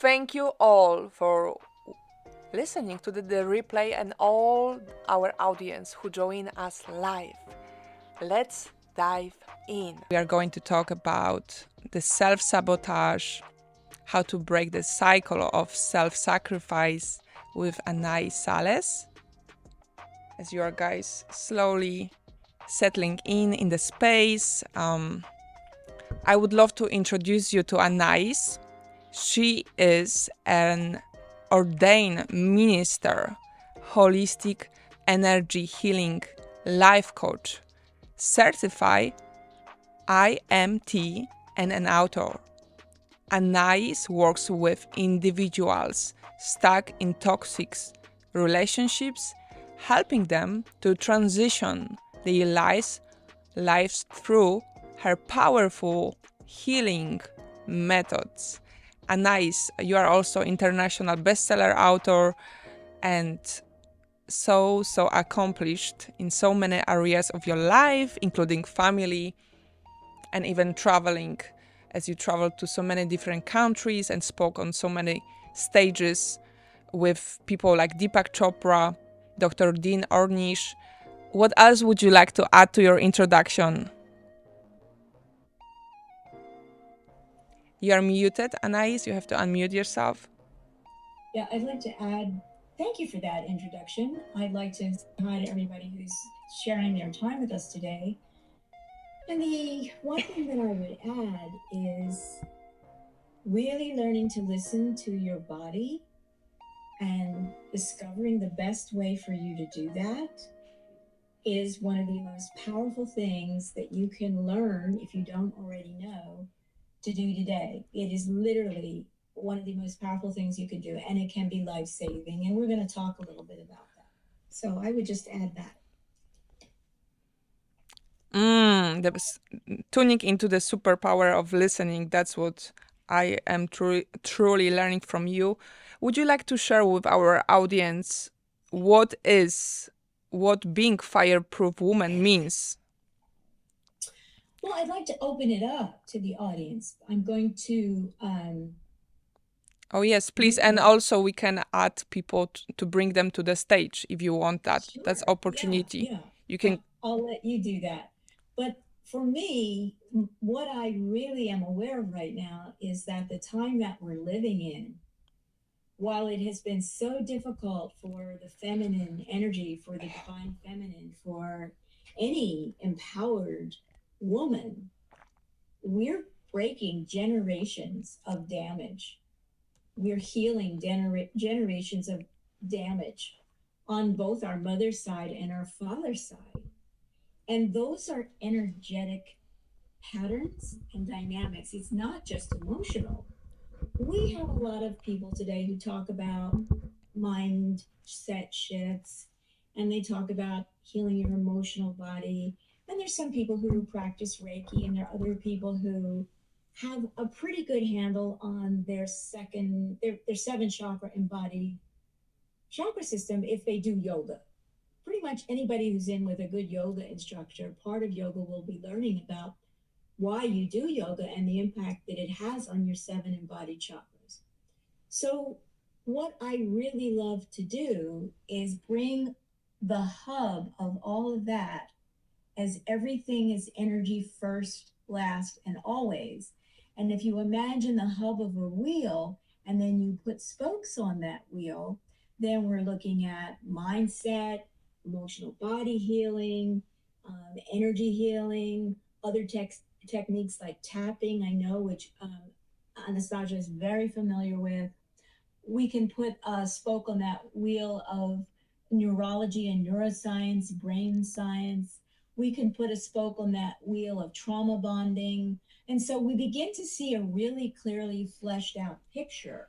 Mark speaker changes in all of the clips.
Speaker 1: Thank you all for listening to the replay and all our audience who join us live. Let's dive in. We are going to talk about the self-sabotage, how to break the cycle of self-sacrifice with Anaiis Salles. As you are guys slowly settling in the space, I would love to introduce you to Anaiis. She is an ordained minister, holistic energy healing life coach, certified IMT, and an author. Anaiis works with individuals stuck in toxic relationships, helping them to transition their lives through her powerful healing methods. Anaiis, you are also international bestseller author and so accomplished in so many areas of your life, including family and even traveling, as you traveled to so many different countries and spoke on so many stages with people like Deepak Chopra, Dr. Dean Ornish. What else would you like to add to your introduction? You are muted, Anaiis. You have to unmute yourself.
Speaker 2: Yeah, I'd like to add, thank you for that introduction. I'd like to say hi to everybody who's sharing their time with us today. And the one thing that I would add is really learning to listen to your body and discovering the best way for you to do that is one of the most powerful things that you can learn, if you don't already know, to do today. It is literally one of the most powerful things you can do, and it can be life-saving. And we're going to talk a little bit about that. So I would just add that.
Speaker 1: Tuning into the superpower of listening, that's what I am truly learning from you. Would you like to share with our audience what being fireproof woman means?
Speaker 2: Well, I'd like to open it up to the audience. I'm going to
Speaker 1: Oh yes, please. And also we can add people to bring them to the stage if you want that.
Speaker 2: Sure.
Speaker 1: That's opportunity.
Speaker 2: Yeah.
Speaker 1: You can.
Speaker 2: I'll let you do that. But for me, what I really am aware of right now is that the time that we're living in, while it has been so difficult for the feminine energy, for the divine feminine, for any empowered woman, we're breaking generations of damage. We're healing generations of damage on both our mother's side and our father's side. And those are energetic patterns and dynamics. It's not just emotional. We have a lot of people today who talk about mindset shifts and they talk about healing your emotional body. And there's some people who practice Reiki, and there are other people who have a pretty good handle on their seven chakra embodied chakra system if they do yoga. Pretty much anybody who's in with a good yoga instructor, part of yoga will be learning about why you do yoga and the impact that it has on your seven embodied chakras. So, what I really love to do is bring the hub of all of that, as everything is energy first, last, and always. And if you imagine the hub of a wheel and then you put spokes on that wheel, then we're looking at mindset, emotional body healing, energy healing, other techniques like tapping, I know, which Anastasia is very familiar with. We can put a spoke on that wheel of neurology and neuroscience, brain science. We can put a spoke on that wheel of trauma bonding. And so we begin to see a really clearly fleshed out picture.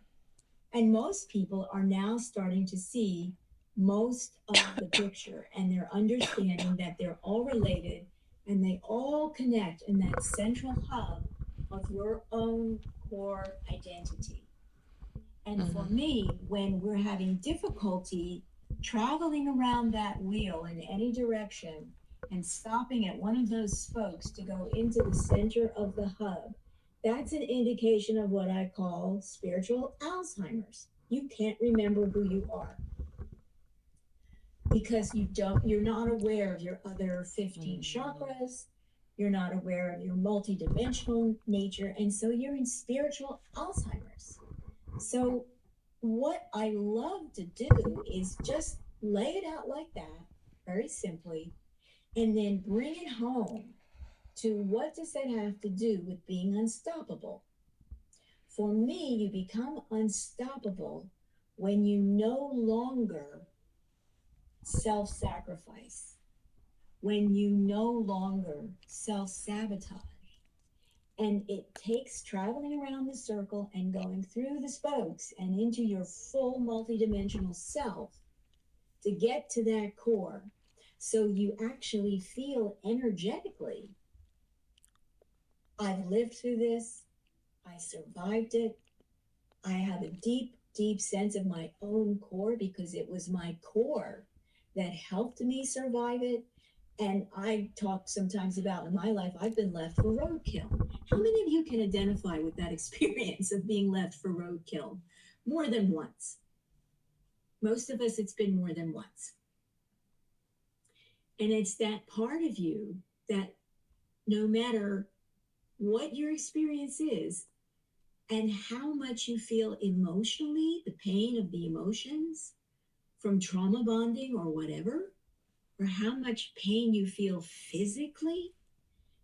Speaker 2: And most people are now starting to see most of the picture, and they're understanding that they're all related and they all connect in that central hub of your own core identity. And for me, when we're having difficulty traveling around that wheel in any direction and stopping at one of those spokes to go into the center of the hub That's an indication of what I call spiritual Alzheimer's. You can't remember who you are because you're not aware of your other 15 chakras. You're not aware of your multidimensional nature. And so you're in spiritual Alzheimer's. So, what I love to do is just lay it out like that, very simply, and then bring it home to what does that have to do with being unstoppable? For me, you become unstoppable when you no longer self sacrifice, when you no longer self sabotage. And it takes traveling around the circle and going through the spokes and into your full multidimensional self to get to that core. So you actually feel energetically, I've lived through this, I survived it, I have a deep, deep sense of my own core because it was my core that helped me survive it. And I talk sometimes about in my life, I've been left for roadkill. How many of you can identify with that experience of being left for roadkill? More than once. Most of us, it's been more than once. And it's that part of you that no matter what your experience is and how much you feel emotionally, the pain of the emotions from trauma bonding or whatever, or how much pain you feel physically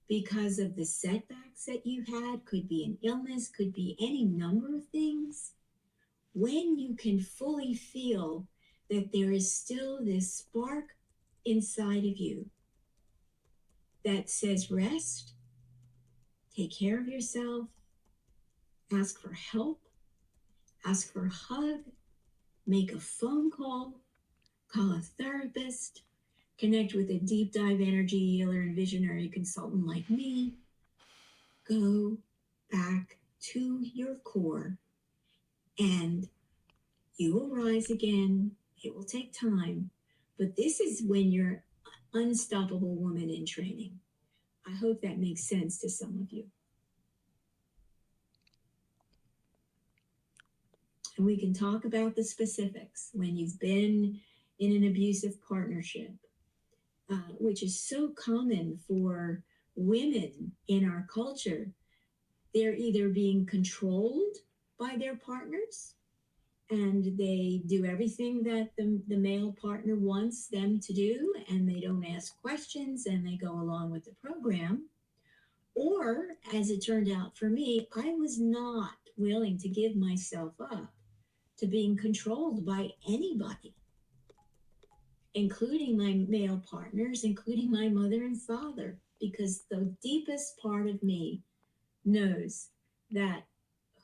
Speaker 2: because of the setbacks that you've had, could be an illness, could be any number of things. When you can fully feel that there is still this spark inside of you that says rest, take care of yourself, ask for help, ask for a hug, make a phone call a therapist, connect with a deep dive energy healer and visionary consultant like me. Go back to your core and you will rise again. It will take time, but this is when you're unstoppable woman in training. I hope that makes sense to some of you. And we can talk about the specifics when you've been in an abusive partnership, which is so common for women in our culture. They're either being controlled by their partners and they do everything that the male partner wants them to do and they don't ask questions and they go along with the program. Or, as it turned out for me, I was not willing to give myself up to being controlled by anybody, including my male partners, including my mother and father, because the deepest part of me knows that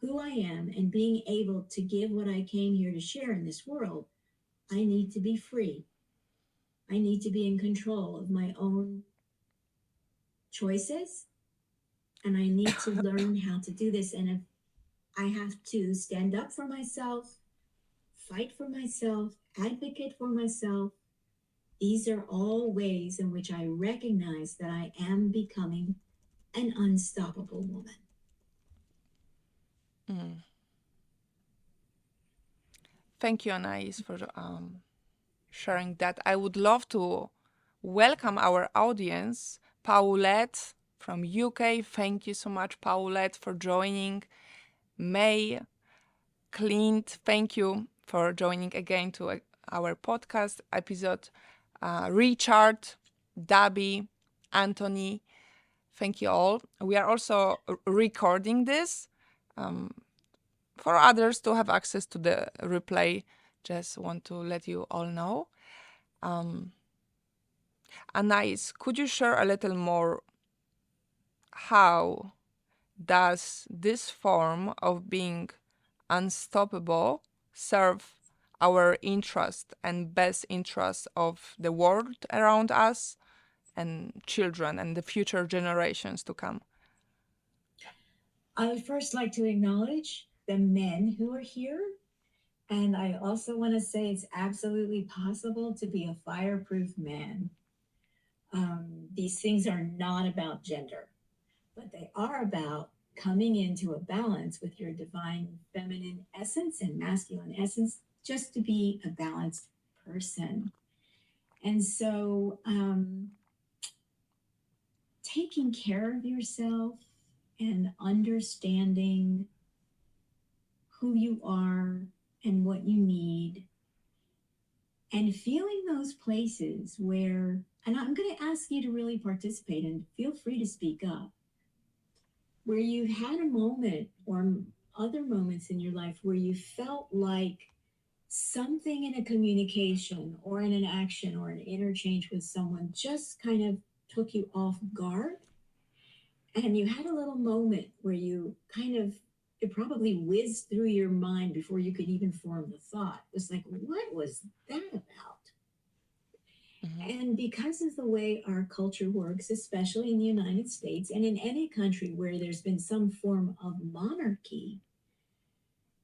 Speaker 2: who I am and being able to give what I came here to share in this world, I need to be free. I need to be in control of my own choices. And I need to learn how to do this. And if I have to stand up for myself, fight for myself, advocate for myself, these are all ways in which I recognize that I am becoming an unstoppable woman.
Speaker 1: Thank you, Anais, for sharing that. I would love to welcome our audience, Paulette from UK. Thank you so much, Paulette, for joining. May, Clint, thank you for joining again to our podcast episode. Richard, Dabby, Anthony, thank you all. We are also recording this for others to have access to the replay. Just want to let you all know. Anais, could you share a little more how does this form of being unstoppable serve our interest and best interest of the world around us and children and the future generations to come?
Speaker 2: I would first like to acknowledge the men who are here. And I also want to say it's absolutely possible to be a fireproof man. These things are not about gender, but they are about coming into a balance with your divine feminine essence and masculine essence, just to be a balanced person. And so, taking care of yourself and understanding who you are and what you need, and feeling those places where, and I'm going to ask you to really participate and feel free to speak up, where you've had a moment or other moments in your life where you felt like something in a communication or in an action or an interchange with someone just kind of took you off guard. And you had a little moment where you kind of, it probably whizzed through your mind before you could even form the thought. It was like, what was that about? And because of the way our culture works, especially in the United States and in any country where there's been some form of monarchy,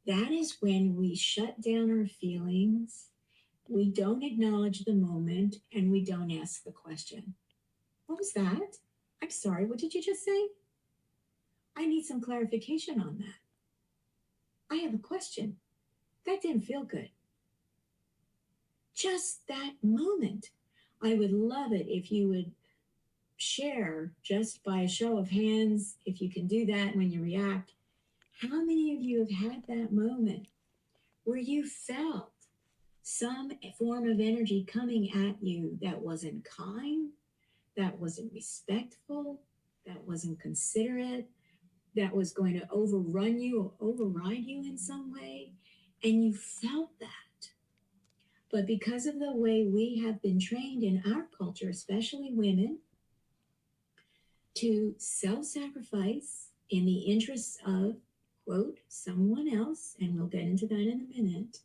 Speaker 2: that is when we shut down our feelings, we don't acknowledge the moment, and we don't ask the question. What was that? I'm sorry, what did you just say? I need some clarification on that. I have a question. That didn't feel good. Just that moment. I would love it if you would share, just by a show of hands, if you can do that when you react. How many of you have had that moment where you felt some form of energy coming at you that wasn't kind, that wasn't respectful, that wasn't considerate, that was going to overrun you or override you in some way, and you felt that? But because of the way we have been trained in our culture, especially women, to self-sacrifice in the interests of, quote, someone else, and we'll get into that in a minute,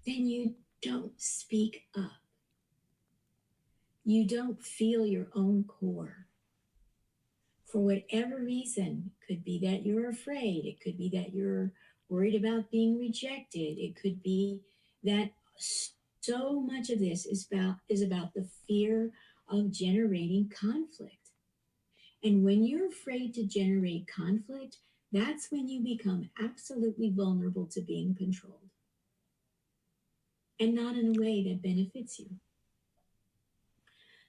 Speaker 2: then you don't speak up. You don't feel your own core. For whatever reason, could be that you're afraid, it could be that you're worried about being rejected, it could be that so much of this is about the fear of generating conflict. And when you're afraid to generate conflict, that's when you become absolutely vulnerable to being controlled, and not in a way that benefits you.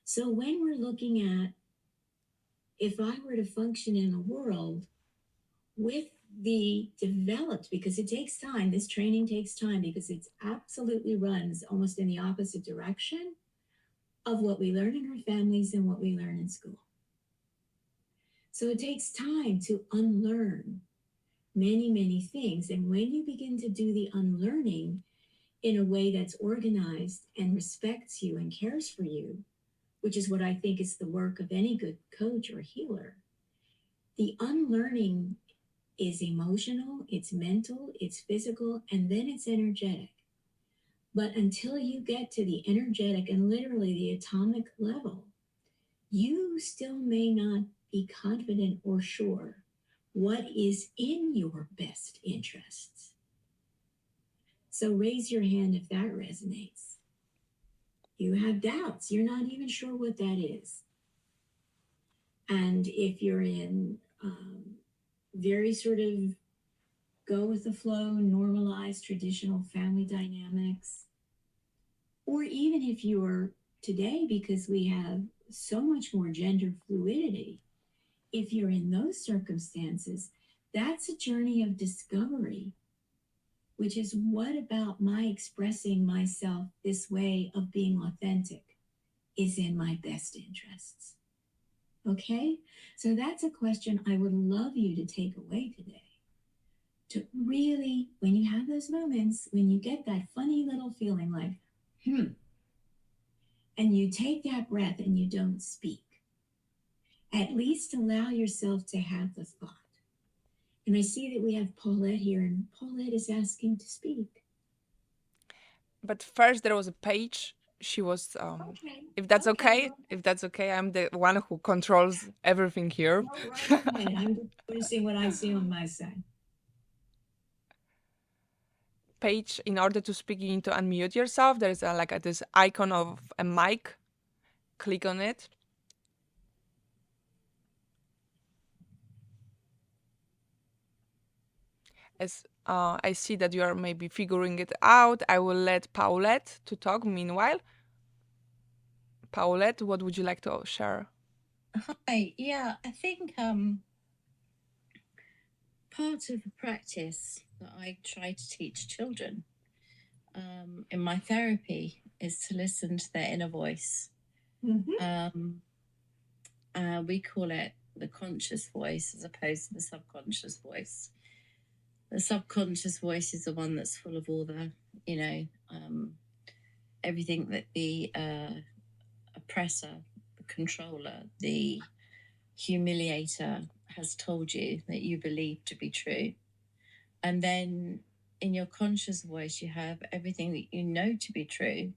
Speaker 2: So when we're looking at, if I were to function in a world with the developed, because it takes time, this training takes time, because it's absolutely runs almost in the opposite direction of what we learn in our families and what we learn in school. So it takes time to unlearn many, many things. And when you begin to do the unlearning in a way that's organized and respects you and cares for you, which is what I think is the work of any good coach or healer, the unlearning is emotional, it's mental, it's physical, and then it's energetic. But until you get to the energetic and literally the atomic level, you still may not be confident or sure what is in your best interests. So raise your hand if that resonates. You have doubts. You're not even sure what that is. And if you're in very sort of go with the flow, normalized traditional family dynamics, or even if you're today, because we have so much more gender fluidity, if you're in those circumstances, that's a journey of discovery, which is, what about my expressing myself this way of being authentic is in my best interests? Okay, so that's a question I would love you to take away today. To really, when you have those moments, when you get that funny little feeling like, and you take that breath and you don't speak, at least allow yourself to have the thought. And I see that we have Paulette here, and Paulette is asking to speak.
Speaker 1: But first, there was a page. She was,
Speaker 2: Okay.
Speaker 1: if that's okay,
Speaker 2: Well,
Speaker 1: if that's okay, I'm the one who controls everything here.
Speaker 2: go right ahead. I'm just noticing what I see on my side.
Speaker 1: Page, in order to speak, you need to unmute yourself. There's this icon of a mic. Click on it. as I see that you are maybe figuring it out, I will let Paulette to talk meanwhile. Paulette, what would you like to share?
Speaker 3: Hi. Yeah, I think part of the practice that I try to teach children in my therapy is to listen to their inner voice. We call it the conscious voice as opposed to the subconscious voice. The subconscious voice is the one that's full of all the, everything that the oppressor, the controller, the humiliator has told you that you believe to be true. And then in your conscious voice, you have everything that you know to be true,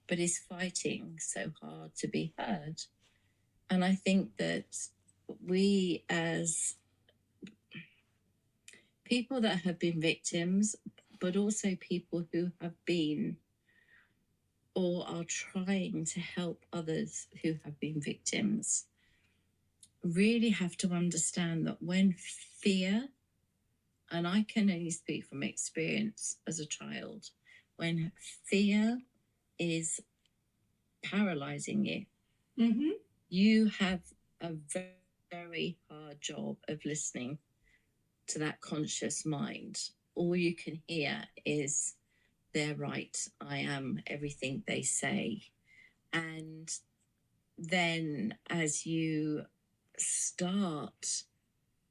Speaker 3: but is fighting so hard to be heard. And I think that we, as people that have been victims, but also people who have been or are trying to help others who have been victims, really have to understand that when fear, and I can only speak from experience as a child, when fear is paralyzing you, you have a very, very hard job of listening to that conscious mind. All you can hear is, they're right, I am everything they say. And then as you start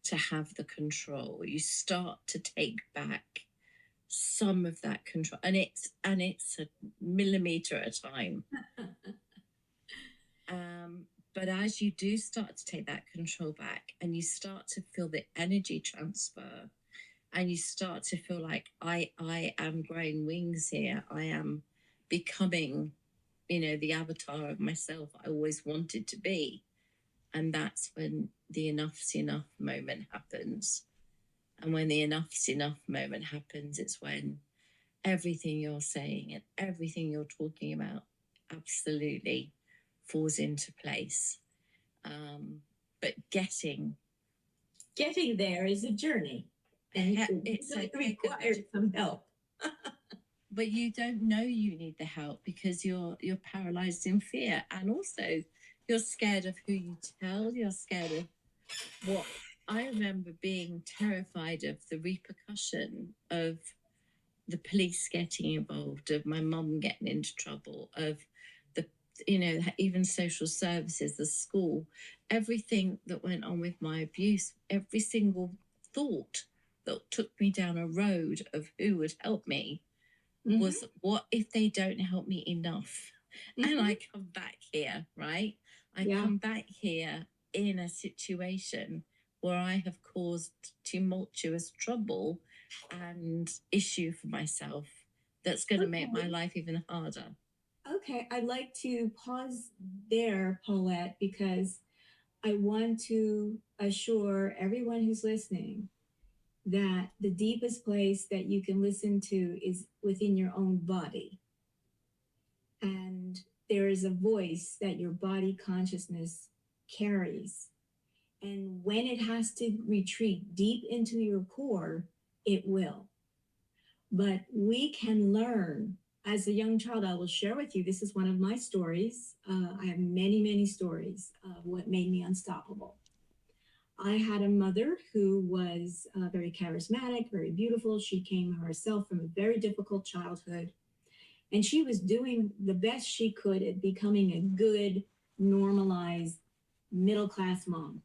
Speaker 3: to have the control, you start to take back some of that control, and it's a millimeter at a time. But as you do start to take that control back and you start to feel the energy transfer, and you start to feel like I am growing wings here, I am becoming, the avatar of myself I always wanted to be. And that's when the enough's enough moment happens. And when the enough's enough moment happens, it's when everything you're saying and everything you're talking about absolutely falls into place. But getting
Speaker 2: there is a journey, and it requires some help.
Speaker 3: But you don't know you need the help because you're paralyzed in fear, and also you're scared of who you tell. You're scared of what. I remember being terrified of the repercussion of the police getting involved, of my mum getting into trouble, of the, even social services, the school, everything that went on with my abuse, every single thought that took me down a road of who would help me was, what if they don't help me enough? And I come back here, right? I come back here in a situation where I have caused tumultuous trouble and issue for myself that's going to make my life even harder.
Speaker 2: Okay, I'd like to pause there, Paulette, because I want to assure everyone who's listening that the deepest place that you can listen to is within your own body. And there is a voice that your body consciousness carries. And when it has to retreat deep into your core, it will. But we can learn. As a young child, I will share with you, this is one of my stories. I have many, many stories of what made me unstoppable. I had a mother who was very charismatic, very beautiful. She came herself from a very difficult childhood. And she was doing the best she could at becoming a good, normalized, middle class mom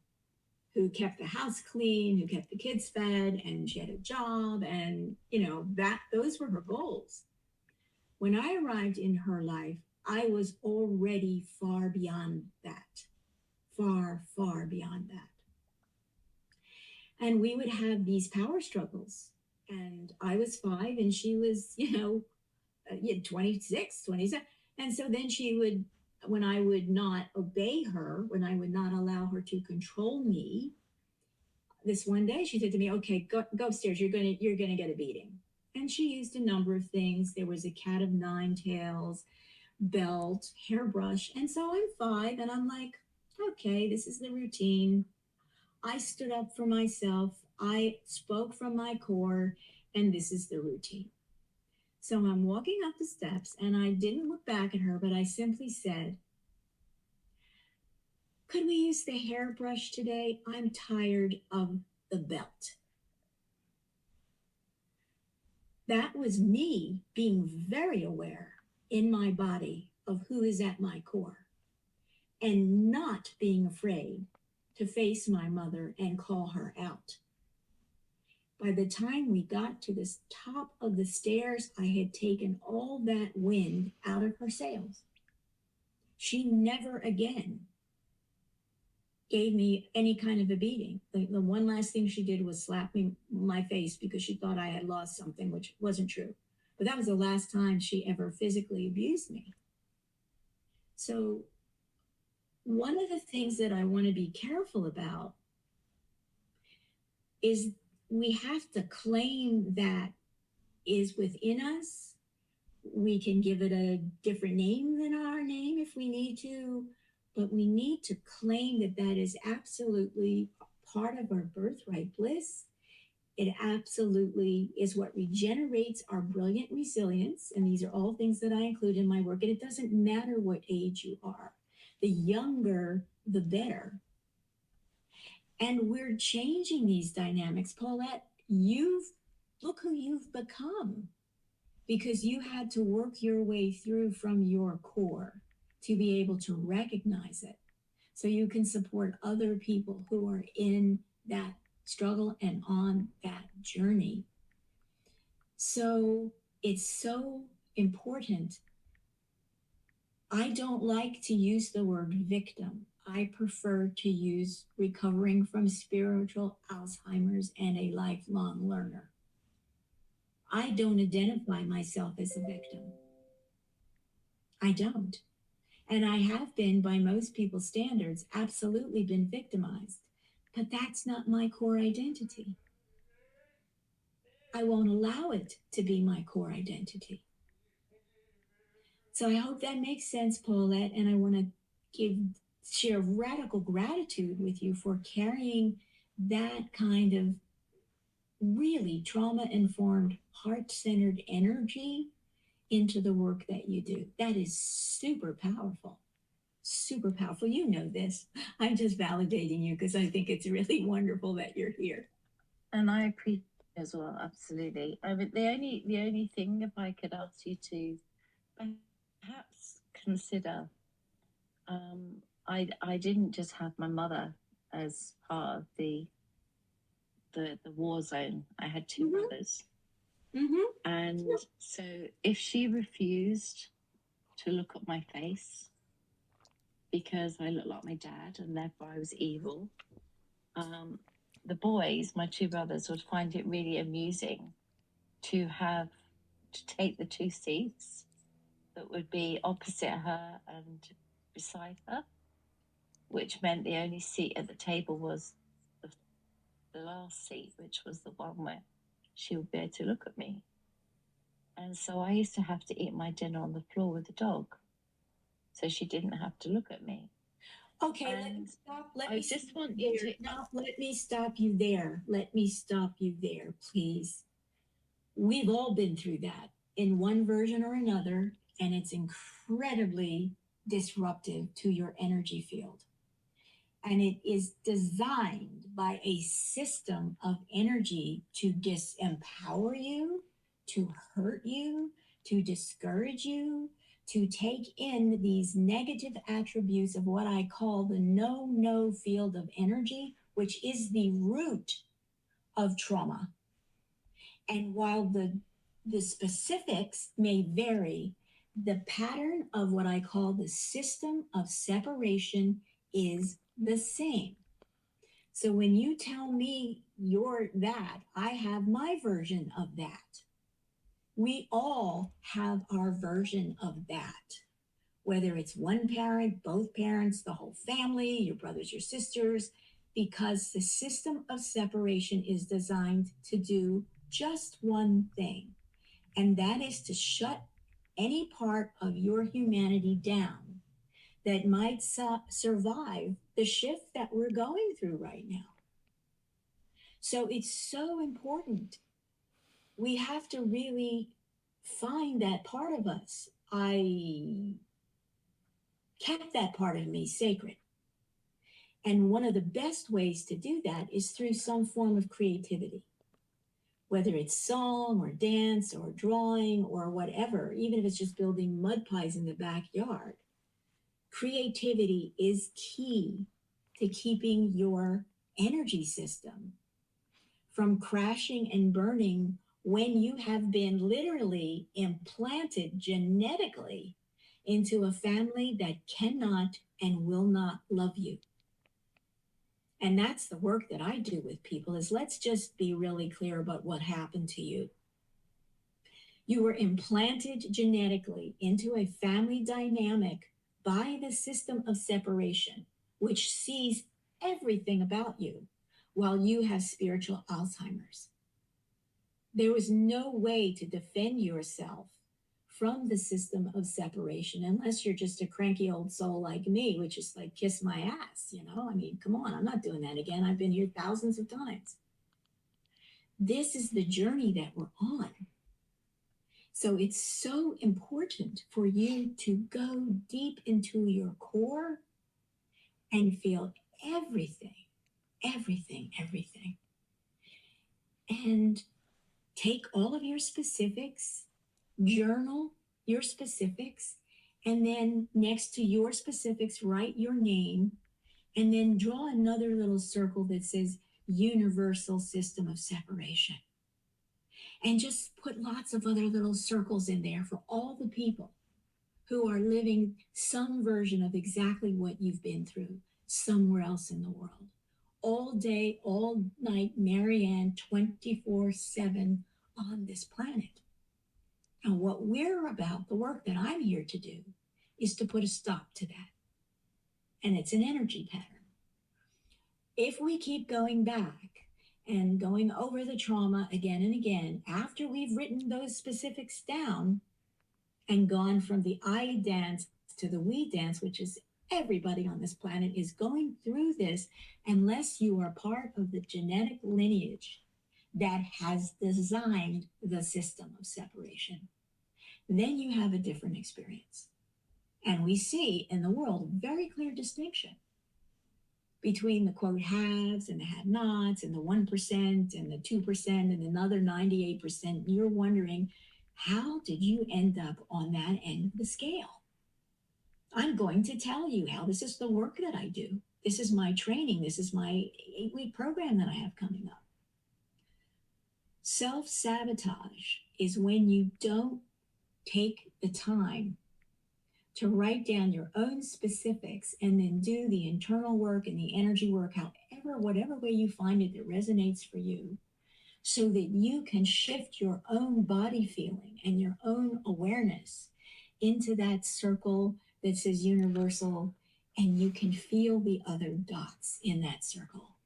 Speaker 2: who kept the house clean, who kept the kids fed, and she had a job. And, those were her goals. When I arrived in her life, I was already far beyond that, far, far beyond that. And we would have these power struggles. And I was 5 and she was, 26, 27. And so then she would, when I would not obey her, when I would not allow her to control me, this one day she said to me, okay, go upstairs. You're gonna get a beating. And she used a number of things. There was a cat of 9 tails, belt, hairbrush. And so I'm 5 and I'm like, okay, this is the routine. I stood up for myself. I spoke from my core, and this is the routine. So I'm walking up the steps, and I didn't look back at her, but I simply said, could we use the hairbrush today? I'm tired of the belt. That was me being very aware in my body of who is at my core and not being afraid to face my mother and call her out. By the time we got to the top of the stairs, I had taken all that wind out of her sails. She never again gave me any kind of a beating. The one last thing she did was slap me in my face because she thought I had lost something, which wasn't true. But that was the last time she ever physically abused me. So one of the things that I want to be careful about is we have to claim that is within us. We can give it a different name than our name if we need to, but we need to claim that that is absolutely part of our birthright bliss. It absolutely is what regenerates our brilliant resilience. And these are all things that I include in my work. And it doesn't matter what age you are, the younger, the better. And we're changing these dynamics. Paulette, look who you've become because you had to work your way through from your core to be able to recognize it. So you can support other people who are in that struggle and on that journey. So it's so important. I don't like to use the word victim. I prefer to use recovering from spiritual Alzheimer's and a lifelong learner. I don't identify myself as a victim. I don't. And I have been, by most people's standards, absolutely been victimized. But that's not my core identity. I won't allow it to be my core identity. So I hope that makes sense, Paulette. And I want to share radical gratitude with you for carrying that kind of really trauma-informed, heart-centered energy into the work that you do. That is super powerful. Super powerful. You know this. I'm just validating you because I think it's really wonderful that you're here.
Speaker 3: And I appreciate it as well, absolutely. I mean, the only thing, if I could ask you to perhaps consider, I didn't just have my mother as part of the war zone. I had two brothers. And so if she refused to look at my face because I looked like my dad and therefore I was evil, the boys, my two brothers, would find it really amusing to take the two seats that would be opposite her and beside her, which meant the only seat at the table was the last seat, which was the one where she would be able to look at me. And so I used to have to eat my dinner on the floor with the dog, so she didn't have to look at me.
Speaker 2: Okay, let me stop. Let me stop you there. Let me stop you there, please. We've all been through that in one version or another, and it's incredibly disruptive to your energy field. And it is designed by a system of energy to disempower you, to hurt you, to discourage you, to take in these negative attributes of what I call the no field of energy, which is the root of trauma. And while the specifics may vary, the pattern of what I call the system of separation is the same. So when you tell me you're that, I have my version of that. We all have our version of that. Whether it's one parent, both parents, the whole family, your brothers, your sisters, because the system of separation is designed to do just one thing, and that is to shut any part of your humanity down that might survive the shift that we're going through right now. So it's so important. We have to really find that part of us. I kept that part of me sacred. And one of the best ways to do that is through some form of creativity, whether it's song or dance or drawing or whatever, even if it's just building mud pies in the backyard. Creativity is key to keeping your energy system from crashing and burning when you have been literally implanted genetically into a family that cannot and will not love you. And that's the work that I do with people is let's just be really clear about what happened to you. You were implanted genetically into a family dynamic by the system of separation, which sees everything about you while you have spiritual Alzheimer's. There was no way to defend yourself from the system of separation unless you're just a cranky old soul like me, which is like kiss my ass, you know? I mean, come on, I'm not doing that again. I've been here thousands of times. This is the journey that we're on. So it's so important for you to go deep into your core and feel everything, everything, everything. And take all of your specifics, journal your specifics, and then next to your specifics, write your name, and then draw another little circle that says universal system of separation. And just put lots of other little circles in there for all the people who are living some version of exactly what you've been through somewhere else in the world. All day, all night, Marianne, 24/7 on this planet. And what we're about, the work that I'm here to do, is to put a stop to that. And it's an energy pattern. If we keep going back and going over the trauma again and again, after we've written those specifics down and gone from the I dance to the we dance, which is everybody on this planet is going through this, unless you are part of the genetic lineage that has designed the system of separation, then you have a different experience. And we see in the world a very clear distinction between the quote haves and the have nots and the 1% and the 2% and another 98%. You're wondering, how did you end up on that end of the scale? I'm going to tell you how. This is the work that I do. This is my training. This is my 8-week program that I have coming up. Self-sabotage is when you don't take the time to write down your own specifics and then do the internal work and the energy work, however, whatever way you find it that resonates for you, so that you can shift your own body feeling and your own awareness into that circle that says universal, and you can feel the other dots in that circle.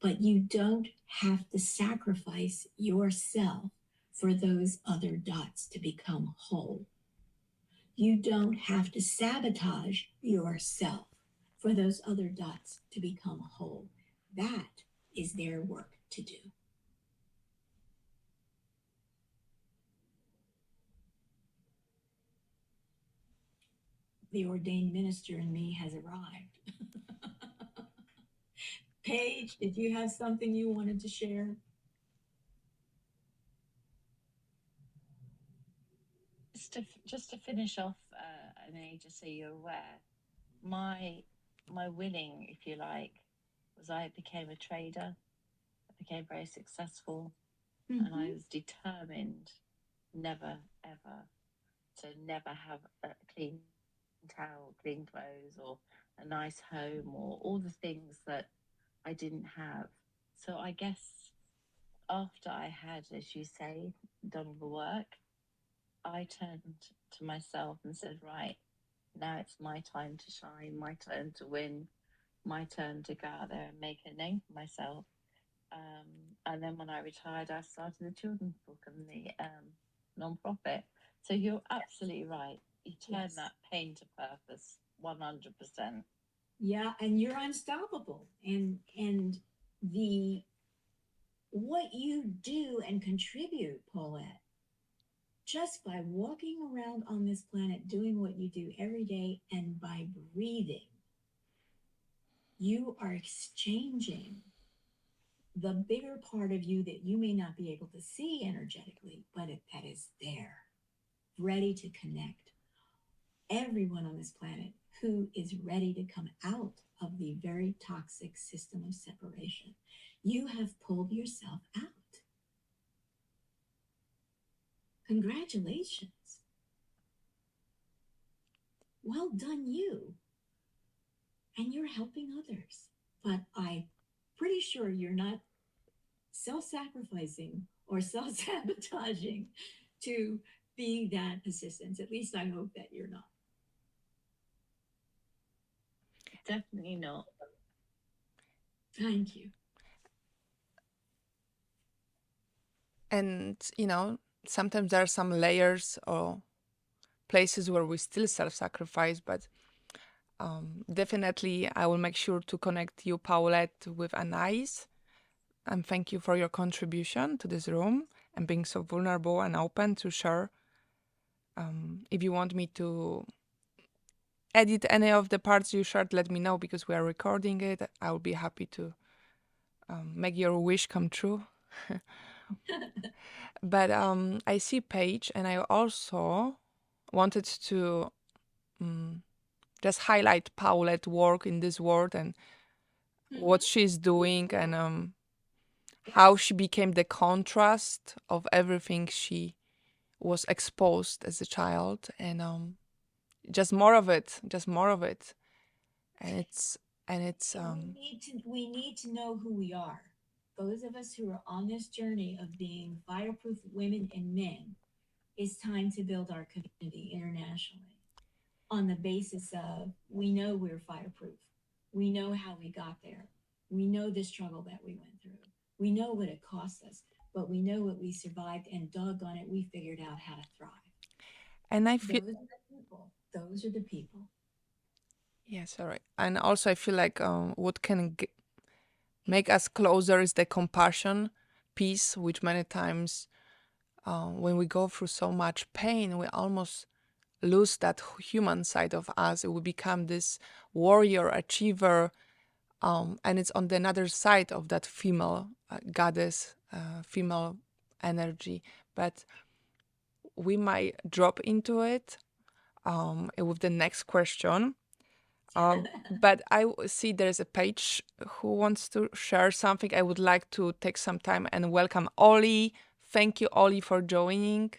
Speaker 2: But you don't have to sacrifice yourself for those other dots to become whole. You don't have to sabotage yourself for those other dots to become whole. That is their work to do. The ordained minister in me has arrived. Paige, did you have something you wanted to share?
Speaker 3: Just to finish off, Anaiis, just so you're aware, my winning, if you like, was I became a trader. I became very successful, and I was determined never ever to never have a clean towel, clean clothes, or a nice home, or all the things that I didn't have. So I guess after I had, as you say, done all the work, I turned to myself and said, right, now it's my time to shine, my turn to win, my turn to go out there and make a name for myself. And then when I retired, I started the children's book and the non-profit. So you're absolutely right. You turn that pain to purpose, 100%.
Speaker 2: Yeah, and you're unstoppable. And the what you do and contribute, Paulette, just by walking around on this planet doing what you do every day and by breathing, you are exchanging the bigger part of you that you may not be able to see energetically, but that is there, ready to connect. Everyone on this planet who is ready to come out of the very toxic system of separation. You have pulled yourself out. Congratulations. Well done, you. And you're helping others. But I'm pretty sure you're not self sacrificing or self sabotaging to be that assistance. At least I hope that you're not.
Speaker 3: Definitely not.
Speaker 2: Thank you.
Speaker 1: And, sometimes there are some layers or places where we still self-sacrifice, but definitely I will make sure to connect you, Paulette, with Anaiis. And thank you for your contribution to this room and being so vulnerable and open to share. If you want me to edit any of the parts you shared, let me know, because we are recording it. I will be happy to make your wish come true. But I see Paige, and I also wanted to just highlight Paulette's work in this world and what she's doing, and how she became the contrast of everything she was exposed as a child, and just more of it, and it's
Speaker 2: we need to know who we are. Those of us who are on this journey of being fireproof women and men, it's time to build our community internationally on the basis of we know we're fireproof. We know how we got there. We know the struggle that we went through. We know what it cost us, but we know what we survived, and doggone it, we figured out how to thrive.
Speaker 1: and I feel
Speaker 2: Those are the people. Those are the people.
Speaker 1: yes, all right. And also I feel like what can make us closer is the compassion piece, which many times when we go through so much pain, we almost lose that human side of us. We become this warrior, achiever, and it's on the other side of that female goddess, female energy. But we might drop into it with the next question. But I see there's a Paige who wants to share something. I would like to take some time and welcome Ollie. Thank you, Ollie, for joining.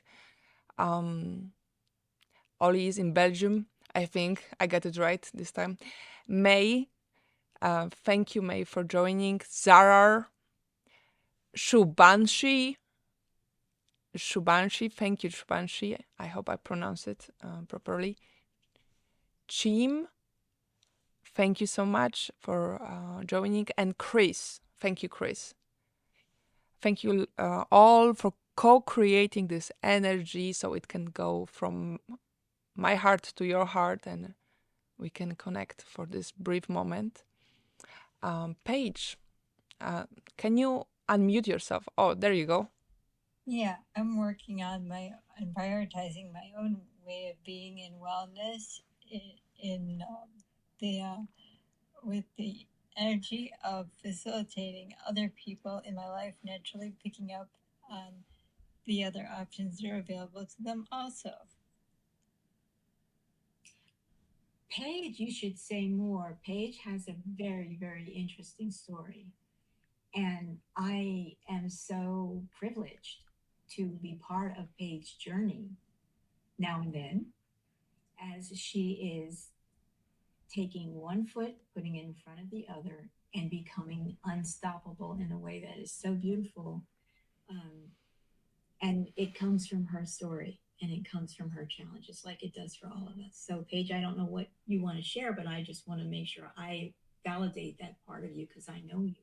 Speaker 1: Ollie is in Belgium. I think I got it right this time. May, thank you, May, for joining. Zarar, Shubanshi, thank you, Shubanshi. I hope I pronounced it properly. Chim, thank you so much for joining. And Chris, thank you, Chris. Thank you all for co-creating this energy so it can go from my heart to your heart and we can connect for this brief moment. Paige, can you unmute yourself? Oh, there you go.
Speaker 4: Yeah, I'm working on and prioritizing my own way of being in wellness in the with the energy of facilitating other people in my life, naturally picking up on the other options that are available to them also.
Speaker 2: Paige, you should say more. Paige has a very, very interesting story. And I am so privileged to be part of Paige's journey now and then as she is taking one foot, putting it in front of the other, and becoming unstoppable in a way that is so beautiful. And it comes from her story and it comes from her challenges, like it does for all of us. So, Paige, I don't know what you want to share, but I just want to make sure I validate that part of you because I know you.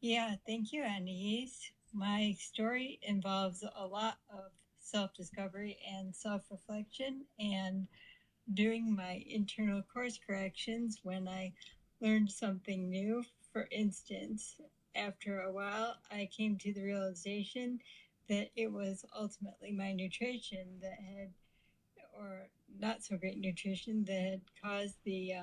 Speaker 4: Yeah, thank you, Anaiis. My story involves a lot of self discovery and self reflection, and doing my internal course corrections when I learned something new. For instance, after a while, I came to the realization that it was ultimately my nutrition that had, or not so great nutrition, that had caused the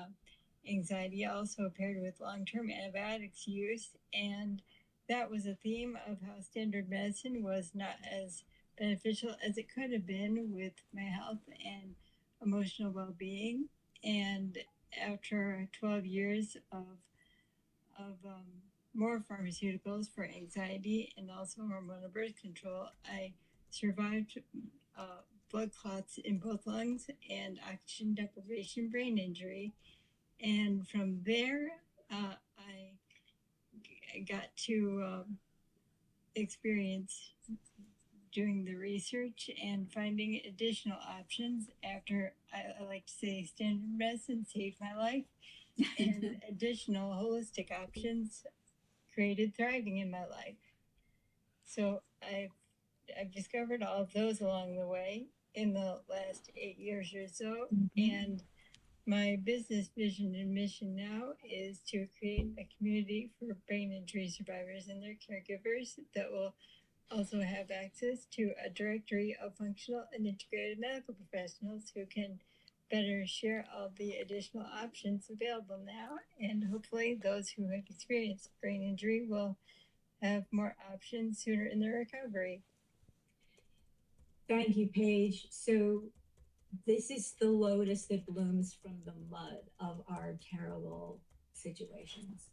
Speaker 4: anxiety. Also paired with long-term antibiotics use, and that was a theme of how standard medicine was not as beneficial as it could have been with my health and emotional well-being. And after 12 years of more pharmaceuticals for anxiety and also hormonal birth control, I survived blood clots in both lungs and oxygen deprivation brain injury. And from there, I got to experience doing the research and finding additional options after I like to say standard medicine saved my life, and additional holistic options created thriving in my life. So I've discovered all of those along the way in the last 8 years or so. And my business vision and mission now is to create a community for brain injury survivors and their caregivers that will also have access to a directory of functional and integrated medical professionals who can better share all the additional options available now. And hopefully, those who have experienced brain injury will have more options sooner in their recovery.
Speaker 2: Thank you, Paige. So this is the lotus that blooms from the mud of our terrible situations.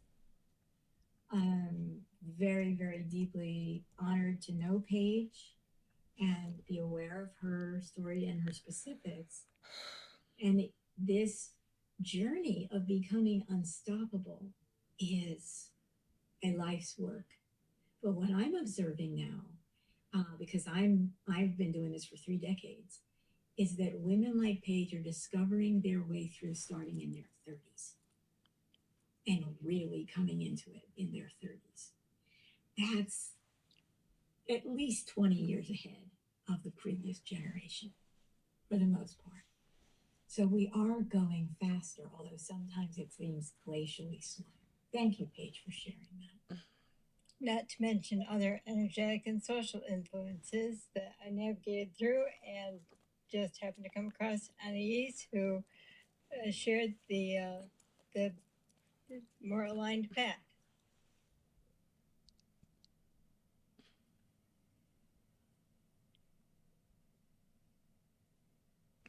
Speaker 2: I'm very, very deeply honored to know Paige and be aware of her story and her specifics. And this journey of becoming unstoppable is a life's work. But what I'm observing now, because I've been doing this for 3 decades, is that women like Paige are discovering their way through starting in their 30s and really coming into it in their 30s. That's at least 20 years ahead of the previous generation for the most part. So we are going faster, although sometimes it seems glacially slow. Thank you, Paige, for sharing that.
Speaker 4: Not to mention other energetic and social influences that I navigated through, and just happened to come across Anaiis, who shared the more aligned path.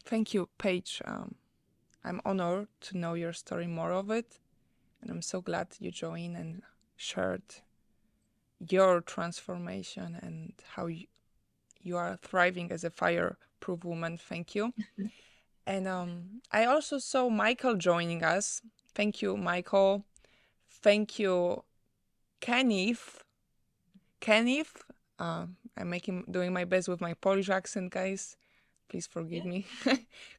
Speaker 1: Thank you, Paige. I'm honored to know your story, more of it, and I'm so glad you joined and shared your transformation and how you are thriving as a fireproof woman. Thank you. And I also saw Michael joining us. Thank you, Michael. Thank you, Kenneth. Kenneth. I'm doing my best with my Polish accent, guys. Please forgive me.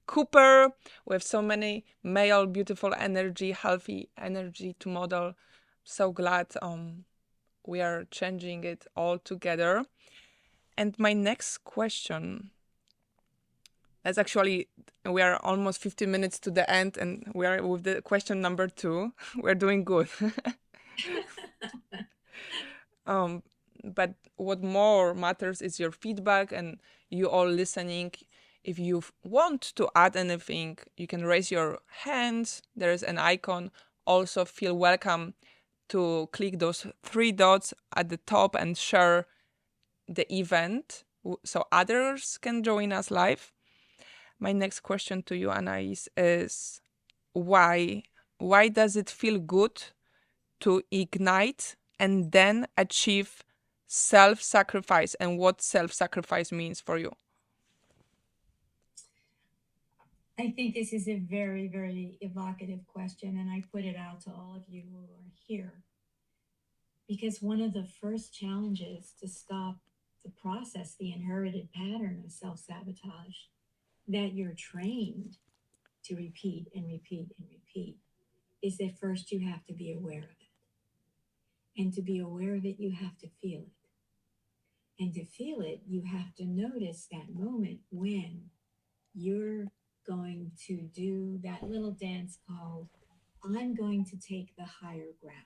Speaker 1: Cooper, with so many male, beautiful energy, healthy energy to model. So glad we are changing it all together. And my next question is actually, we are almost 15 minutes to the end, and we are with the question number 2. We're doing good. But what more matters is your feedback and you all listening. If you want to add anything, you can raise your hands. There is an icon. Also feel welcome to click those 3 dots at the top and share the event so others can join us live. My next question to you, Anaiis, is why does it feel good to ignite and then achieve self-sacrifice, and what self-sacrifice means for you?
Speaker 2: I think this is a very, very evocative question, and I put it out to all of you who are here. Because one of the first challenges to stop the process, the inherited pattern of self-sabotage that you're trained to repeat and repeat and repeat, is that first you have to be aware of it. And to be aware of it, you have to feel it. And to feel it, you have to notice that moment when you're going to do that little dance called, I'm going to take the higher ground.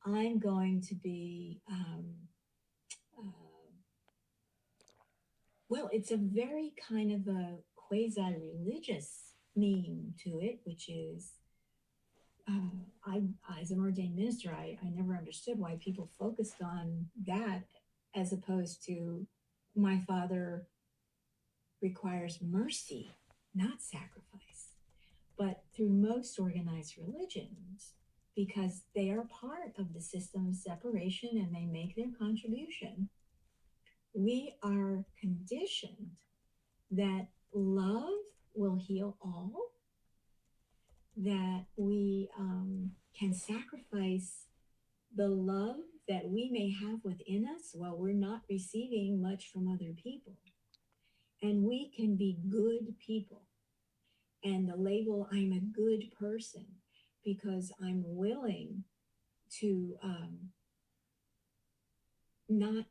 Speaker 2: I'm going to be, well, it's a very kind of a quasi religious meaning to it, which is I, as an ordained minister, I never understood why people focused on that as opposed to my father requires mercy, not sacrifice. But through most organized religions, because they are part of the system of separation and they make their contribution, we are conditioned that love will heal all, that we can sacrifice the love that we may have within us while we're not receiving much from other people. And we can be good people. And the label, I'm a good person, because I'm willing to not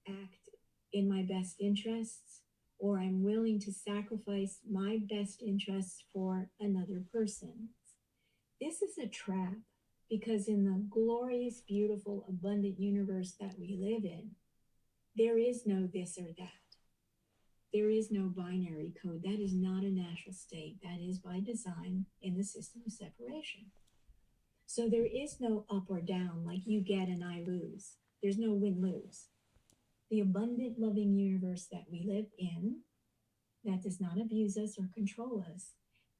Speaker 2: act in my best interests, or I'm willing to sacrifice my best interests for another person. This is a trap, because in the glorious, beautiful, abundant universe that we live in, there is no this or that. There is no binary code. That is not a natural state. That is by design in the system of separation. So there is no up or down, like you get and I lose. There's no win-lose. The abundant, loving universe that we live in, that does not abuse us or control us,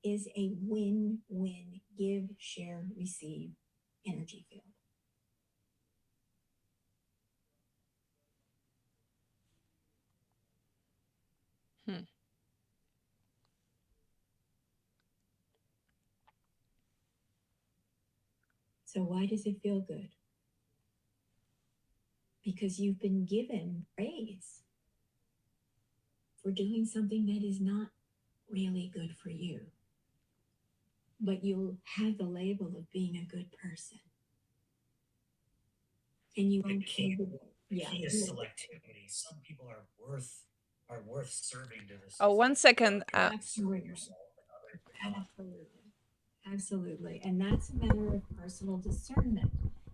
Speaker 2: is a win-win, give, share, receive energy field.
Speaker 1: Hmm.
Speaker 2: So why does it feel good? Because you've been given praise for doing something that is not really good for you, but you'll have the label of being a good person. And you won't
Speaker 5: key,
Speaker 2: feel
Speaker 5: the
Speaker 2: yeah.
Speaker 5: key is selectivity. Some people are worth serving to the
Speaker 1: Oh,
Speaker 5: system.
Speaker 1: 1 second.
Speaker 2: Absolutely. Absolutely. Absolutely. And that's a matter of personal discernment,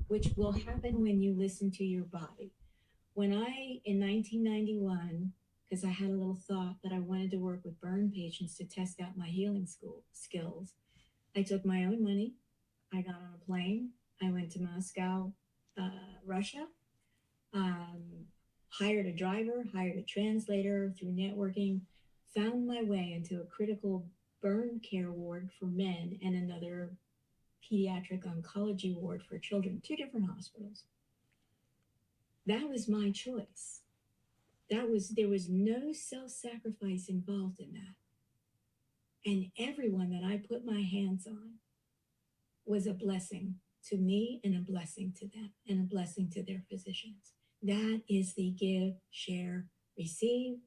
Speaker 2: which will happen when you listen to your body. When I, in 1991, because I had a little thought that I wanted to work with burn patients to test out my healing school skills, I took my own money. I got on a plane. I went to Moscow, Russia, hired a driver, hired a translator through networking, found my way into a critical burn care ward for men and another pediatric oncology ward for children, two different hospitals. That was my choice. There was no self-sacrifice involved in that. And everyone that I put my hands on was a blessing to me and a blessing to them and a blessing to their physicians. That is the give, share, receive,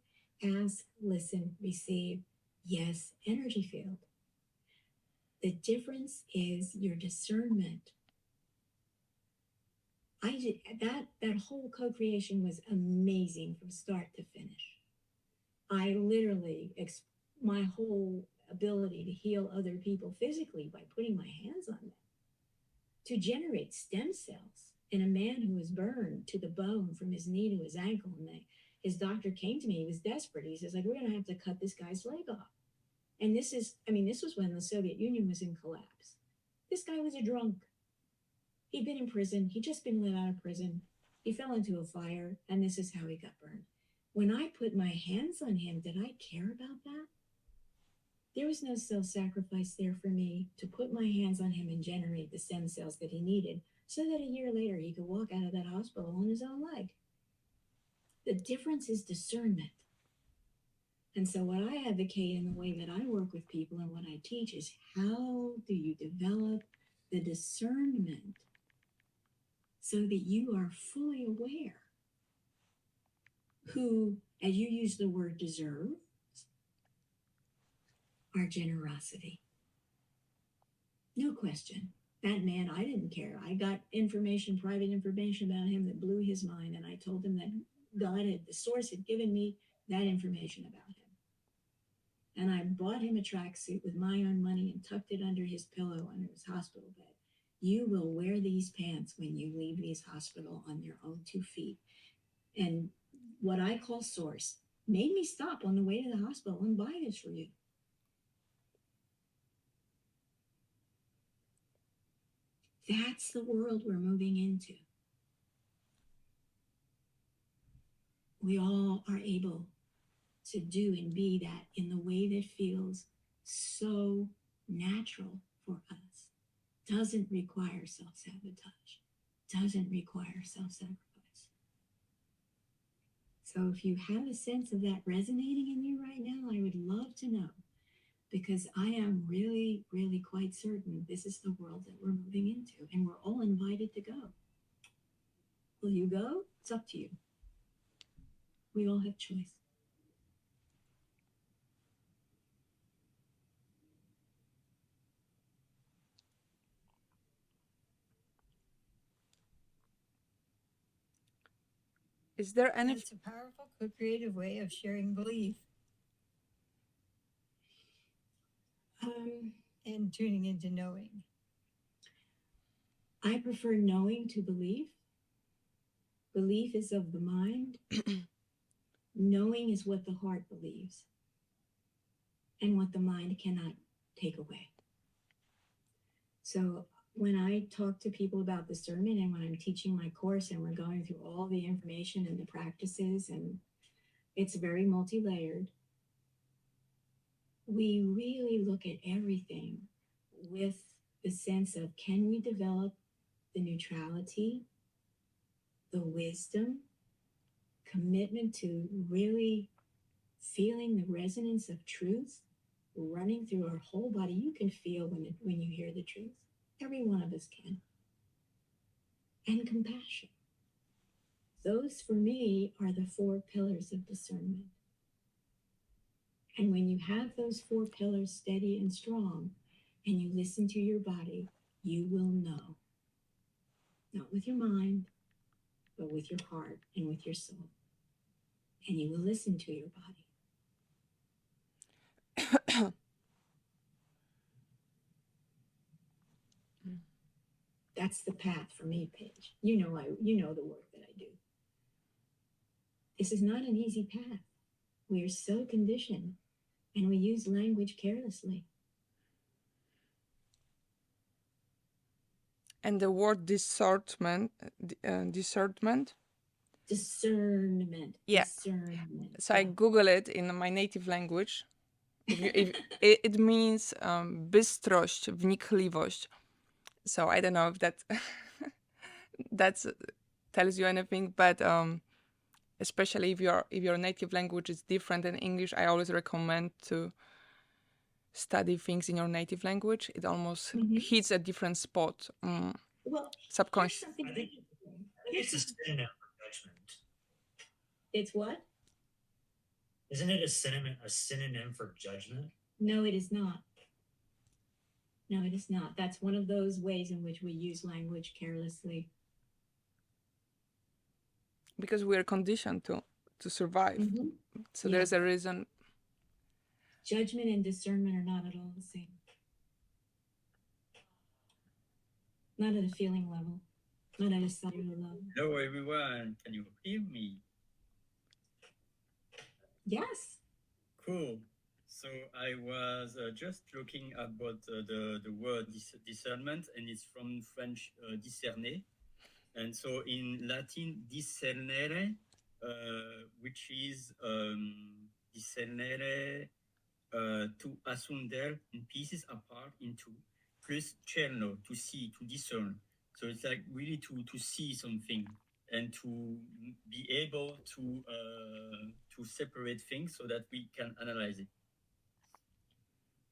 Speaker 2: ask, listen, receive, yes energy field. The difference is your discernment. That whole co-creation was amazing from start to finish. I literally, my whole ability to heal other people physically by putting my hands on them, to generate stem cells in a man who was burned to the bone from his knee to his ankle. And his doctor came to me, he was desperate. He says, like, we're going to have to cut this guy's leg off. And this was when the Soviet Union was in collapse. This guy was a drunk. He'd been in prison. He'd just been let out of prison. He fell into a fire, and this is how he got burned. When I put my hands on him, did I care about that? There was no self-sacrifice there for me to put my hands on him and generate the stem cells that he needed so that a year later he could walk out of that hospital on his own leg. The difference is discernment. And so what I advocate in the way that I work with people and what I teach is, how do you develop the discernment so that you are fully aware who, as you use the word deserve, our generosity. No question. That man, I didn't care. I got information, private information about him that blew his mind. And I told him that the source had given me that information about him. And I bought him a tracksuit with my own money and tucked it under his pillow under his hospital bed. You will wear these pants when you leave this hospital on your own 2 feet. And what I call source made me stop on the way to the hospital and buy this for you. That's the world we're moving into. We all are able to do and be that in the way that feels so natural for us. Doesn't require self-sabotage, doesn't require self-sacrifice. So if you have a sense of that resonating in you right now, I would love to know, because I am really, really quite certain this is the world that we're moving into, and we're all invited to go. Will you go? It's up to you. We all have choice.
Speaker 1: Is there any?
Speaker 4: It's a powerful, co-creative way of sharing belief and tuning into knowing.
Speaker 2: I prefer knowing to belief. Belief is of the mind. Knowing is what the heart believes and what the mind cannot take away. So when I talk to people about discernment, and when I'm teaching my course and we're going through all the information and the practices, and it's very multi-layered, we really look at everything with the sense of, can we develop the neutrality, the wisdom, commitment to really feeling the resonance of truth running through our whole body. You can feel when you hear the truth. Every one of us can. And compassion. Those, for me, are the 4 pillars of discernment. And when you have those 4 pillars steady and strong, and you listen to your body, you will know. Not with your mind, but with your heart and with your soul. And you will listen to your body. That's the path for me, Paige. You know the work that I do. This is not an easy path. We are so conditioned, and we use language carelessly.
Speaker 1: And the word discernment.
Speaker 2: Discernment.
Speaker 1: Yeah.
Speaker 2: Discernment.
Speaker 1: So I Google it in my native language. If it means bystrość, wnikliwość. So I don't know if that tells you anything, but especially if your native language is different than English, I always recommend to study things in your native language. It almost hits a different spot.
Speaker 2: Well,
Speaker 1: subconscious.
Speaker 5: I think it's a synonym for judgment.
Speaker 2: It's what?
Speaker 5: Isn't it a synonym for judgment?
Speaker 2: No, it is not. No, it is not. That's one of those ways in which we use language carelessly.
Speaker 1: Because we are conditioned to survive. So there's a reason.
Speaker 2: Judgment and discernment are not at all the same. Not at a feeling level. Not at a cellular level.
Speaker 6: Hello everyone, can you hear me?
Speaker 2: Yes.
Speaker 6: Cool. So I was just looking about the word discernment, and it's from French discerner. And so in Latin, discernere, which is discernere, to asunder in pieces apart into, plus cerno, to see, to discern. So it's like really to see something and to be able to separate things so that we can analyze it.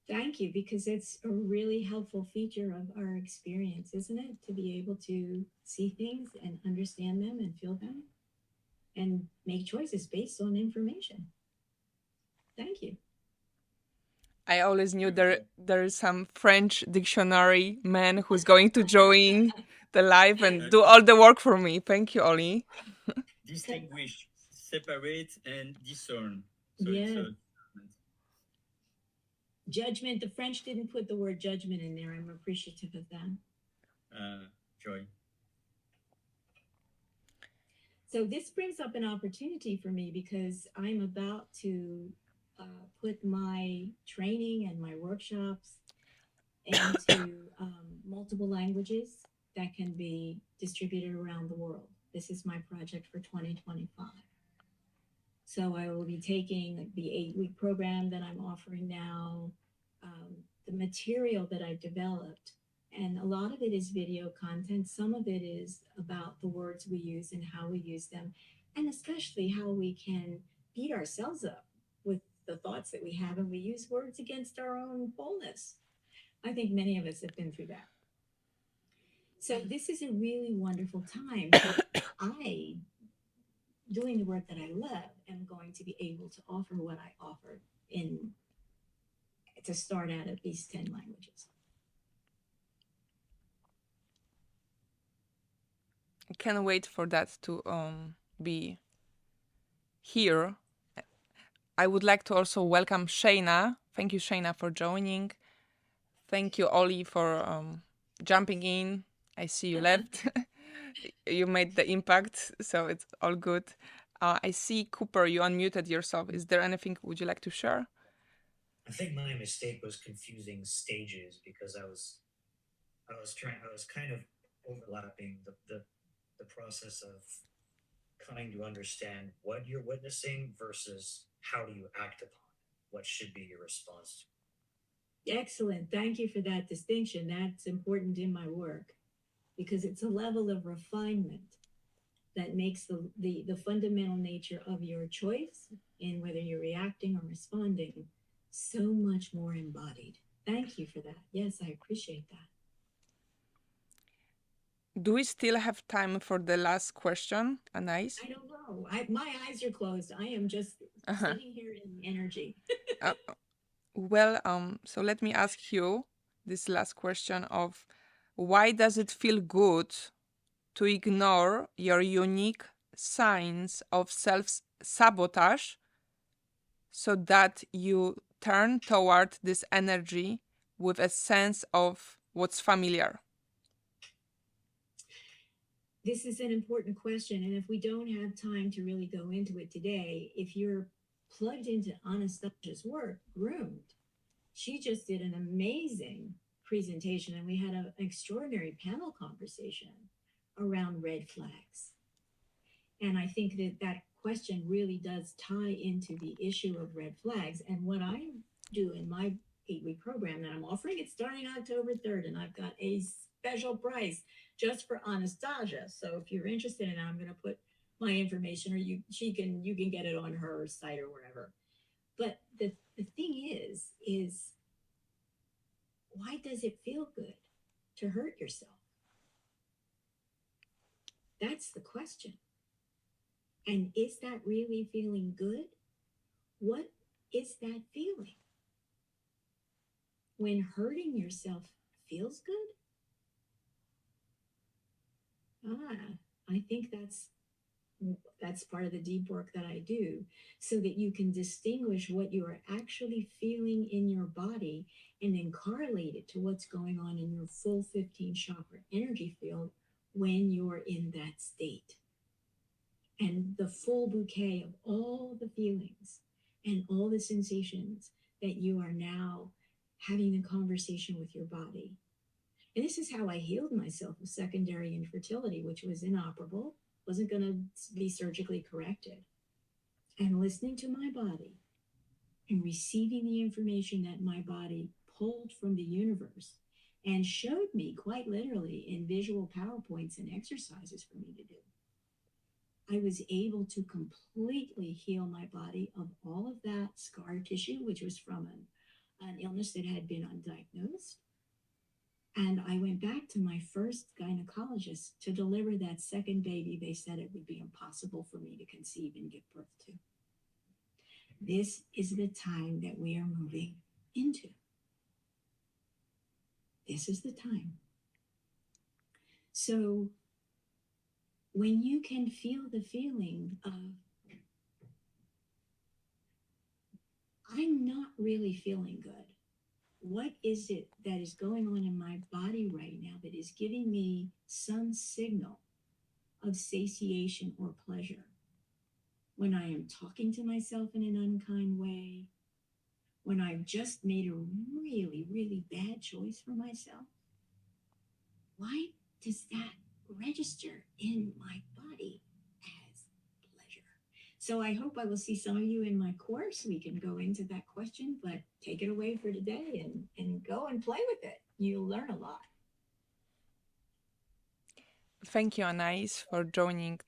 Speaker 2: Thank you, because it's a really helpful feature of our experience, isn't it? To be able to see things and understand them and feel them and make choices based on information. Thank you.
Speaker 1: I always knew there is some French dictionary man who's going to join the live and do all the work for me. Thank you, Oli.
Speaker 6: Distinguish, separate, and discern. So
Speaker 2: yeah. Judgment. The French didn't put the word judgment in there. I'm appreciative of that.
Speaker 6: Joy.
Speaker 2: So this brings up an opportunity for me because I'm about to put my training and my workshops into multiple languages that can be distributed around the world. This is my project for 2025. So I will be taking the 8-week program that I'm offering now, the material that I've developed, and a lot of it is video content. Some of it is about the words we use and how we use them, and especially how we can beat ourselves up with the thoughts that we have, and we use words against our own wholeness. I think many of us have been through that. So this is a really wonderful time. I, doing the work that I love, am going to be able to offer what I offer in to start out at least 10 languages.
Speaker 1: I can't wait for that to be here. I would like to also welcome Shayna. Thank you, Shayna, for joining. Thank you, Ollie, for jumping in. I see you left. You made the impact, so it's all good. I see Cooper, you unmuted yourself. Is there anything would you like to share?
Speaker 5: I think my mistake was confusing stages because I was kind of overlapping the process of coming to understand what you're witnessing versus how do you act upon it, what should be your response to it.
Speaker 2: Excellent. Thank you for that distinction. That's important in my work because it's a level of refinement that makes the fundamental nature of your choice in whether you're reacting or responding so much more embodied. Thank you for that. Yes, I appreciate that.
Speaker 1: Do we still have time for the last question, Anaiis?
Speaker 2: I don't know. My eyes are closed. I am just sitting here in energy.
Speaker 1: Well, so let me ask you this last question of why does it feel good to ignore your unique signs of self-sabotage so that you turn toward this energy with a sense of what's familiar?
Speaker 2: This is an important question. And if we don't have time to really go into it today, if you're plugged into Anastasia's work, Groomed, she just did an amazing presentation and we had an extraordinary panel conversation around red flags. And I think that that question really does tie into the issue of red flags. And what I do in my 8-week program that I'm offering, it's starting October 3rd, and I've got a special price just for Anastasia. So if you're interested in it, I'm going to put my information, or you can get it on her site or wherever. But the thing is why does it feel good to hurt yourself? That's the question. And is that really feeling good? What is that feeling? When hurting yourself feels good? I think that's part of the deep work that I do, so that you can distinguish what you are actually feeling in your body and then correlate it to what's going on in your full 15 chakra energy field when you're in that state. And the full bouquet of all the feelings and all the sensations that you are now having a conversation with your body. And this is how I healed myself of secondary infertility, which was inoperable, wasn't going to be surgically corrected. And listening to my body and receiving the information that my body pulled from the universe and showed me quite literally in visual PowerPoints and exercises for me to do. I was able to completely heal my body of all of that scar tissue, which was from an illness that had been undiagnosed. And I went back to my first gynecologist to deliver that second baby. They said it would be impossible for me to conceive and give birth to. This is the time that we are moving into. This is the time. So when you can feel the feeling of, I'm not really feeling good. what is it that is going on in my body right now that is giving me some signal of satiation or pleasure? When I am talking to myself in an unkind way, when I've just made a really, really bad choice for myself, why does that register in my body as pleasure? So I hope I will see some of you in my course. We can go into that question, but take it away for today and go and play with it. You'll learn a lot.
Speaker 1: Thank you, Anais, for joining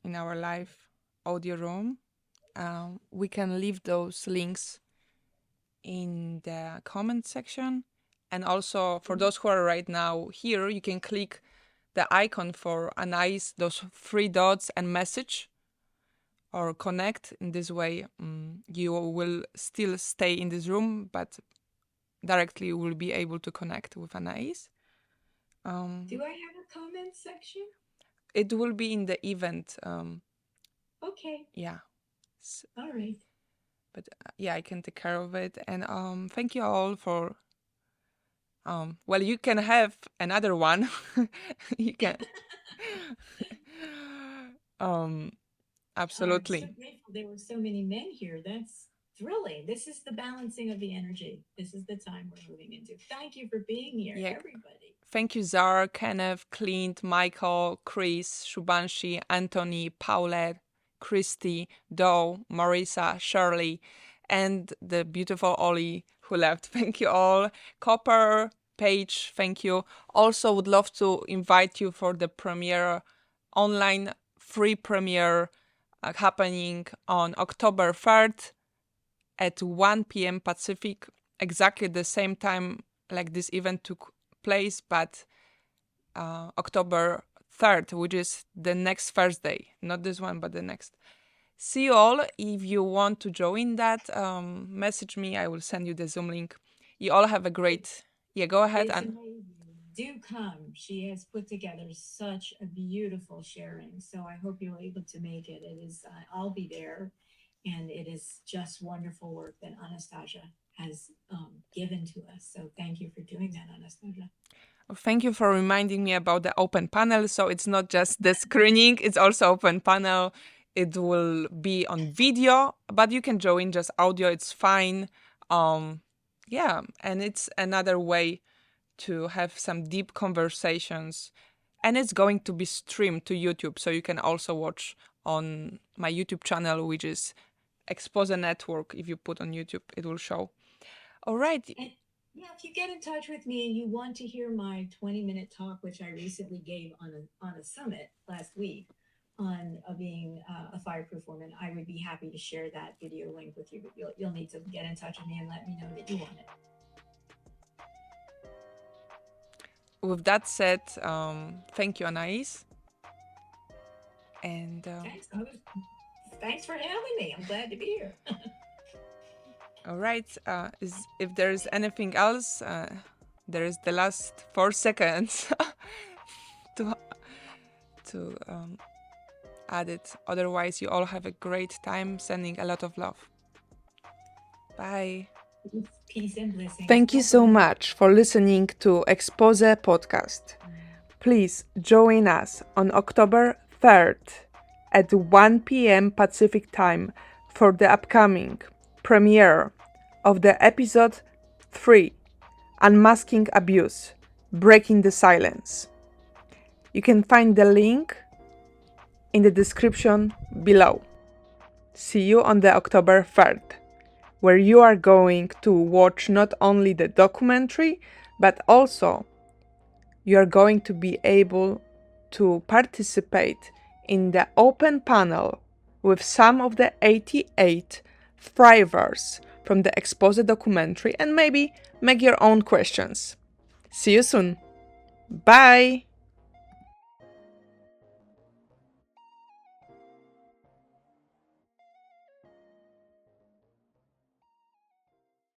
Speaker 1: in our live audio room. We can leave those links in the comment section. And also, for those who are right now here, you can click the icon for Anais, those 3 dots, and message or connect. In this way, you will still stay in this room, but directly you will be able to connect with Anais.
Speaker 2: Do I have a comment section?
Speaker 1: It will be in the event.
Speaker 2: Okay.
Speaker 1: Yeah.
Speaker 2: All right.
Speaker 1: But yeah, I can take care of it. And thank you all for. Well, you can have another one. You can. Absolutely.
Speaker 2: I'm so grateful there were so many men here. That's thrilling. This is the balancing of the energy. This is the time we're moving into. Thank you for being here,
Speaker 1: Yeah.
Speaker 2: everybody.
Speaker 1: Thank you, Zara, Kenneth, Clint, Michael, Chris, Shubanshi, Anthony, Paulette, Christy, Doe, Marisa, Shirley, and the beautiful Ollie who left. Thank you all. Copper, Paige, thank you. Also would love to invite you for the premiere, online free premiere happening on October 3rd at 1 p.m. Pacific, exactly the same time like this event took place, but October 3rd, which is the next Thursday, not this one, but the next. See you all. If you want to join that, message me. I will send you the Zoom link. You all have a great. Yeah, go ahead.
Speaker 2: It's
Speaker 1: And
Speaker 2: amazing. Do come. She has put together such a beautiful sharing. So I hope you're able to make it. It is. I'll be there, and it is just wonderful work that Anastasia has given to us. So thank you for doing that, Anastasia.
Speaker 1: thank you for reminding me about the open panel. So it's not just the screening; it's also open panel. It will be on video, but you can join just audio. It's fine. Yeah, and it's another way to have some deep conversations, and it's going to be streamed to YouTube, so you can also watch on my YouTube channel, which is Expose Network. If you put on YouTube, it will show. All right.
Speaker 2: And yeah, if you get in touch with me and you want to hear my 20-minute talk, which I recently gave on a summit last week on being a fireproof woman, I would be happy to share that video link with you. But you'll need to get in touch with me and let me know that you want it.
Speaker 1: With that said, thank you, Anais. And
Speaker 2: thanks for having me. I'm glad to be here.
Speaker 1: all right. If there's anything else, there is the last 4 seconds to add it. Otherwise, you all have a great time. Sending a lot of love. Bye.
Speaker 2: Peace and blessings.
Speaker 1: Thank you so much for listening to Expose podcast. Please join us on October 3rd at 1 p.m. Pacific time for the upcoming premiere of the episode 3, Unmasking Abuse, Breaking the Silence. You can find the link in the description below. See you on the October 3rd, where you are going to watch not only the documentary, but also you are going to be able to participate in the open panel with some of the 88 thrivers from the Expose documentary and maybe make your own questions. See you soon. Bye!